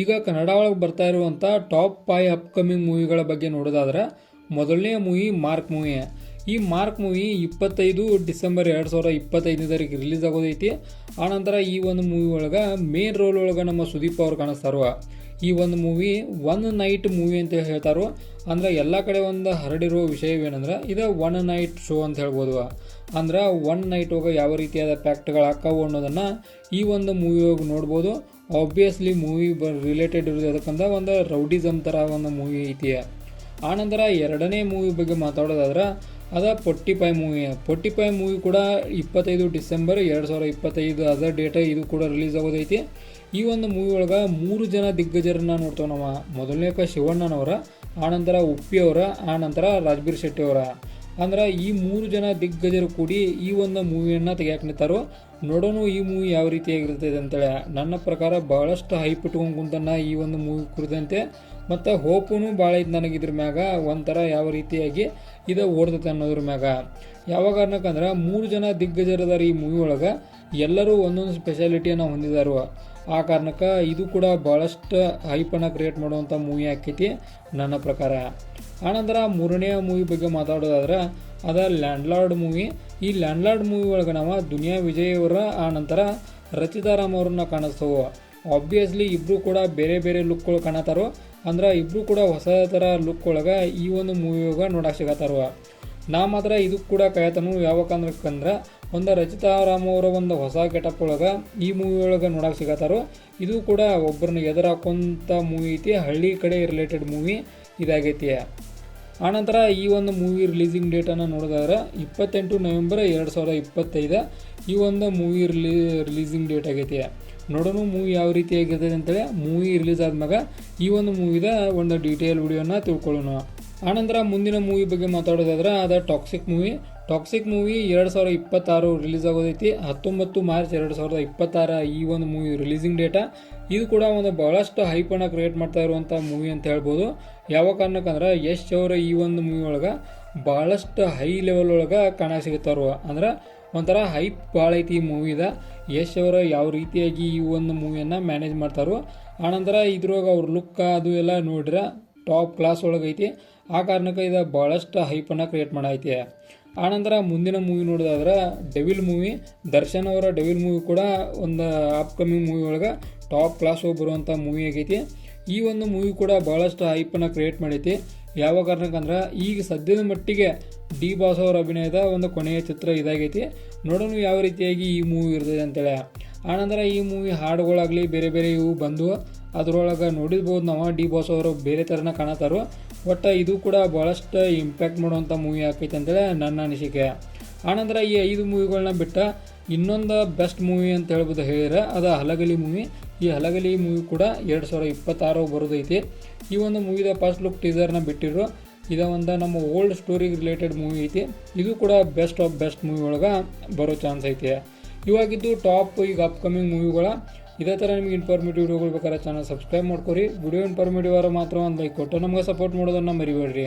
ಈಗ ಕನ್ನಡ ಒಳಗೆ ಬರ್ತಾ ಇರುವಂಥ ಟಾಪ್ 5 ಅಪ್ಕಮಿಂಗ್ ಮೂವಿಗಳ ಬಗ್ಗೆ ನೋಡೋದಾದ್ರೆ ಮೊದಲನೇ ಮೂವಿ ಮಾರ್ಕ್ ಮೂವಿ. ಈ ಮಾರ್ಕ್ ಮೂವಿ 25 ಡಿಸೆಂಬರ್ 2025 ರಿಲೀಸ್ ಆಗೋದೈತಿ. ಆನಂತರ ಈ ಒಂದು ಮೂವಿ ಒಳಗೆ ಮೇನ್ ರೋಲ್ ಒಳಗೆ ನಮ್ಮ ಸುದೀಪ್ ಅವ್ರು ಕಾಣಿಸ್ತಾರ. ಈ ಒಂದು ಮೂವಿ ಒನ್ ನೈಟ್ ಮೂವಿ ಅಂತ ಹೇಳ್ತಾರೋ. ಅಂದ್ರೆ ಎಲ್ಲ ಕಡೆ ಒಂದು ಹರಡಿರೋ ವಿಷಯವೇನಂದ್ರೆ ಇದು ಒನ್ ನೈಟ್ ಶೋ ಅಂತ ಹೇಳ್ಬೋದು. ಅಂದ್ರೆ ಒನ್ ನೈಟ್ ಹೋಗಿ ಯಾವ ರೀತಿಯಾದ ಫ್ಯಾಕ್ಟ್ಗಳು ಹಾಕಾವು ಅನ್ನೋದನ್ನು ಈ ಒಂದು ಮೂವಿ ಹೋಗಿ ನೋಡ್ಬೋದು. ಆಬ್ವಿಯಸ್ಲಿ ಮೂವಿ ರಿಲೇಟೆಡ್ ಇರೋದು ಅದಕ್ಕಂತ ಒಂದು ರೌಡಿಸಮ್ ಥರ ಒಂದು ಮೂವಿ ಐತಿ. ಆನಂತರ ಎರಡನೇ ಮೂವಿ ಬಗ್ಗೆ ಮಾತಾಡೋದಾದ್ರೆ ಅದು 45 ಮೂವಿ. 45 ಮೂವಿ ಕೂಡ 25 ಡಿಸೆಂಬರ್ 2025 ಅದರ ಡೇಟ್ ಇದು ಕೂಡ ರಿಲೀಸ್ ಆಗೋದೈತಿ. ಈ ಒಂದು ಮೂವಿ ಒಳಗೆ 3 ಜನ ದಿಗ್ಗಜರನ್ನ ನೋಡ್ತೇವೆ ನಾವು. ಮೊದಲನೇಕ ಶಿವಣ್ಣನವರ, ಆನಂತರ ಉಪ್ಪಿ ಅವರ, ಆನಂತರ ರಾಜ್ಬೀರ್ ಶೆಟ್ಟಿ ಅವರ. ಅಂದ್ರೆ ಈ 3 ಜನ ದಿಗ್ಗಜರು ಕೂಡಿ ಈ ಒಂದು ಮೂವಿಯನ್ನು ತೆಗಿಯಾಕೆ ನಿಂತಾರೋ. ನೋಡೋಣ ಈ ಮೂವಿ ಯಾವ ರೀತಿಯಾಗಿರ್ತದೆ ಅಂತೇಳಿ. ನನ್ನ ಪ್ರಕಾರ ಭಾಳಷ್ಟು ಹೈಪ್ ಇಟ್ಕೊಂಡು ಕುಂತನ್ನ ಈ ಒಂದು ಮೂವಿ ಕುರಿತಂತೆ. ಮತ್ತು ಹೋಪೂ ಭಾಳ ಐತೆ ನನಗೆ ಇದ್ರ ಮ್ಯಾಗ ಒಂಥರ ಯಾವ ರೀತಿಯಾಗಿ ಇದು ಓಡ್ತೈತೆ ಅನ್ನೋದ್ರ ಮ್ಯಾಗ. ಯಾವ ಕಾರಣಕ್ಕಂದ್ರೆ 3 ಜನ ದಿಗ್ಗಜರದಾರ ಈ ಮೂವಿ ಒಳಗೆ. ಎಲ್ಲರೂ ಒಂದೊಂದು ಸ್ಪೆಷಾಲಿಟಿಯನ್ನು ಹೊಂದಿದಾರು. ಆ ಕಾರಣಕ್ಕೆ ಇದು ಕೂಡ ಭಾಳಷ್ಟು ಹೈಪನ್ನು ಕ್ರಿಯೇಟ್ ಮಾಡುವಂಥ ಮೂವಿ ಆಕೈತಿ ನನ್ನ ಪ್ರಕಾರ. ಆನಂತರ ಮೂರನೇ ಮೂವಿ ಬಗ್ಗೆ ಮಾತಾಡೋದಾದ್ರೆ ಅದು ಲ್ಯಾಂಡ್ಲಾರ್ಡ್ ಮೂವಿ. ಈ ಲ್ಯಾಂಡ್ಲಾರ್ಡ್ ಮೂವಿ ಒಳಗೆ ನಾವು ದುನಿಯಾ ವಿಜಯ್ ಅವರ ಆನಂತರ ರಚಿತಾ ರಾಮ್ ಅವ್ರನ್ನ ಕಾಣಿಸ್ತೇವೆ. ಆಬ್ವಿಯಸ್ಲಿ ಇಬ್ಬರು ಕೂಡ ಬೇರೆ ಬೇರೆ ಲುಕ್ಗಳು ಕಾಣತ್ತಾರೋ. ಅಂದ್ರೆ ಇಬ್ಬರು ಕೂಡ ಹೊಸ ಥರ ಲುಕ್ ಒಳಗೆ ಈ ಒಂದು ಮೂವಿ ಒಳಗೆ ನೋಡಕ್ಕೆ ಸಿಗತ್ತಾರೋ. ನಾ ಮಾತ್ರ ಇದು ಕೂಡ ಕಾಯ್ತಾನು. ಯಾವಕ್ಕಂದ್ರೆ ಒಂದು ರಚಿತಾ ರಾಮ್ ಅವರ ಒಂದು ಹೊಸ ಗೆಟಪ್ ಒಳಗೆ ಈ ಮೂವಿ ಒಳಗೆ ನೋಡಕ್ಕೆ ಸಿಗತ್ತಾರೋ. ಇದು ಕೂಡ ಒಬ್ಬರನ್ನ ಎದುರು ಹಾಕೋಂಥ ಮೂವಿ ಐತಿ. ಹಳ್ಳಿ ಕಡೆ ರಿಲೇಟೆಡ್ ಮೂವಿ ಇದಾಗೈತಿ. ಆನಂತರ ಈ ಒಂದು ಮೂವಿ ರಿಲೀಸಿಂಗ್ ಡೇಟನ್ನು ನೋಡಿದ್ರೆ 28 ನವೆಂಬರ್ 2025 ಈ ಒಂದು ಮೂವಿ ರಿಲೀಸಿಂಗ್ ಡೇಟ್ ಆಗೈತಿ. ನೋಡೋಣ ಮೂವಿ ಯಾವ ರೀತಿಯಾಗಿರ್ತದೆ ಅಂತೇಳಿ. ಮೂವಿ ರಿಲೀಸ್ ಆದ್ಮ್ಯಾಗ ಈ ಒಂದು ಮೂವಿದ ಒಂದು ಡೀಟೇಲ್ ವಿಡಿಯೋನ ತಿಳ್ಕೊಳ್ಳೋಣ. ಆನಂತರ ಮುಂದಿನ ಮೂವಿ ಬಗ್ಗೆ ಮಾತಾಡೋದಾದ್ರೆ ಅದು toxic movie. Toxic movie 2026 release ಆಗೋದೈತಿ. 19 ಮಾರ್ಚ್ 2026 ಈ ಒಂದು ಮೂವಿ ರಿಲೀಸಿಂಗ್ ಡೇಟ. ಇದು ಕೂಡ ಒಂದು ಭಾಳಷ್ಟು ಹೈಪನ್ನು ಕ್ರಿಯೇಟ್ ಮಾಡ್ತಾ ಇರುವಂಥ ಮೂವಿ ಅಂತ ಹೇಳ್ಬೋದು. ಯಾವ ಕಾರಣಕ್ಕಂದ್ರೆ ಯಶ್ ಅವರ ಈ ಒಂದು ಮೂವಿ ಒಳಗೆ ಭಾಳಷ್ಟು ಹೈ ಲೆವೆಲ್ ಒಳಗೆ ಕಾಣಕ್ಕೆ ಸಿಗುತ್ತಾರೋ. ಅಂದ್ರೆ ಒಂಥರ ಹೈಪ್ ಭಾಳ ಐತಿ ಈ ಮೂವಿದ. ಯಶ್ ಅವರ ಯಾವ ರೀತಿಯಾಗಿ ಈ ಒಂದು ಮೂವಿಯನ್ನು ಮ್ಯಾನೇಜ್ ಮಾಡ್ತಾರೋ. ಆನಂತರ ಇದ್ರೊಳಗೆ ಅವ್ರ ಲುಕ್ ಅದು ಎಲ್ಲ ನೋಡ್ರೆ ಟಾಪ್ ಕ್ಲಾಸ್ ಒಳಗೆ ಐತಿ. ಆ ಕಾರಣಕ್ಕೆ ಇದು ಭಾಳಷ್ಟು ಹೈಪನ್ನು ಕ್ರಿಯೇಟ್ ಮಾಡೈತಿ. ಆನಂತರ ಮುಂದಿನ ಮೂವಿ ನೋಡೋದಾದ್ರೆ ಡೆವಿಲ್ ಮೂವಿ. ದರ್ಶನ್ ಅವರ ಡೆವಿಲ್ ಮೂವಿ ಕೂಡ ಒಂದು ಅಪ್ಕಮಿಂಗ್ ಮೂವಿ ಒಳಗೆ ಟಾಪ್ ಕ್ಲಾಸ್ ಹೋಗಿ ಬರುವಂಥ ಮೂವಿ ಆಗೈತಿ. ಈ ಒಂದು ಮೂವಿ ಕೂಡ ಭಾಳಷ್ಟು ಹೈಪನ್ನು ಕ್ರಿಯೇಟ್ ಮಾಡೈತಿ. ಯಾವ ಕಾರಣಕ್ಕಂದ್ರೆ ಈಗ ಸದ್ಯದ ಮಟ್ಟಿಗೆ ಡಿ ಬಾಸ್ ಅವರ ಅಭಿನಯದ ಒಂದು ಕೊನೆಯ ಚಿತ್ರ ಇದಾಗೈತಿ. ನೋಡೋಣ ಯಾವ ರೀತಿಯಾಗಿ ಈ ಮೂವಿ ಇರ್ತದೆ ಅಂತೇಳಿ. ಆನಂತರ ಈ ಮೂವಿ ಹಾಡುಗಳಾಗಲಿ ಬೇರೆ ಬೇರೆ ಇವು ಬಂದು ಅದರೊಳಗೆ ನೋಡಿರ್ಬೋದು ನಾವು ಡಿ ಬಾಸ್ ಅವರು ಬೇರೆ ಥರನ ಕಾಣತ್ತಾರೋ. ಒಟ್ಟು ಇದು ಕೂಡ ಭಾಳಷ್ಟು ಇಂಪ್ಯಾಕ್ಟ್ ಮಾಡುವಂಥ ಮೂವಿ ಆಕೈತೆ ಅಂತೇಳಿ ನನ್ನ ಅನಿಸಿಕೆ. ಆನಂತರ ಈ 5 ಮೂವಿಗಳನ್ನ ಬಿಟ್ಟ ಇನ್ನೊಂದು ಬೆಸ್ಟ್ ಮೂವಿ ಅಂತ ಹೇಳ್ಬೋದು ಹೇಳಿದ್ರೆ ಅದು ಹಲಗಲಿ ಮೂವಿ. ಈ ಹಲಗಲಿ ಮೂವಿ ಕೂಡ 2026 ಬರೋದೈತಿ. ಈ ಒಂದು ಮೂವಿದ ಫಸ್ಟ್ ಲುಕ್ ಟೀಸರ್ನ ಬಿಟ್ಟಿರು. ಇದು ಒಂದು ನಮ್ಮ ಓಲ್ಡ್ ಸ್ಟೋರಿಗೆ ರಿಲೇಟೆಡ್ ಮೂವಿ ಐತಿ. ಇದು ಕೂಡ ಬೆಸ್ಟ್ ಆಫ್ ಬೆಸ್ಟ್ ಮೂವಿ ಒಳಗೆ ಬರೋ ಚಾನ್ಸ್ ಐತಿ. ಇವಾಗಿದ್ದು ಟಾಪ್ ಈಗ ಅಪ್ಕಮಿಂಗ್ ಮೂವಿಗಳ. ಇದೇ ಥರ ನಿಮಗೆ ಇನ್ಫಾರ್ಮೇಟಿವ್ ವಿಡಿಯೋಗಳು ಬೇಕಾದ್ರೆ ಚಾನಲ್ ಸಬ್ಸ್ಕ್ರೈಬ್ ಮಾಡ್ಕೊರಿ. ವಿಡಿಯೋ ಇನ್ಫಾರ್ಮೇಟಿವ್ ಆದ್ರೆ ಮಾತ್ರ ಒಂದು ಲೈಕ್ ಕೊಟ್ಟು ನಮಗೆ ಸಪೋರ್ಟ್ ಮಾಡೋದನ್ನು ಮರಿಬೇಡ್ರಿ.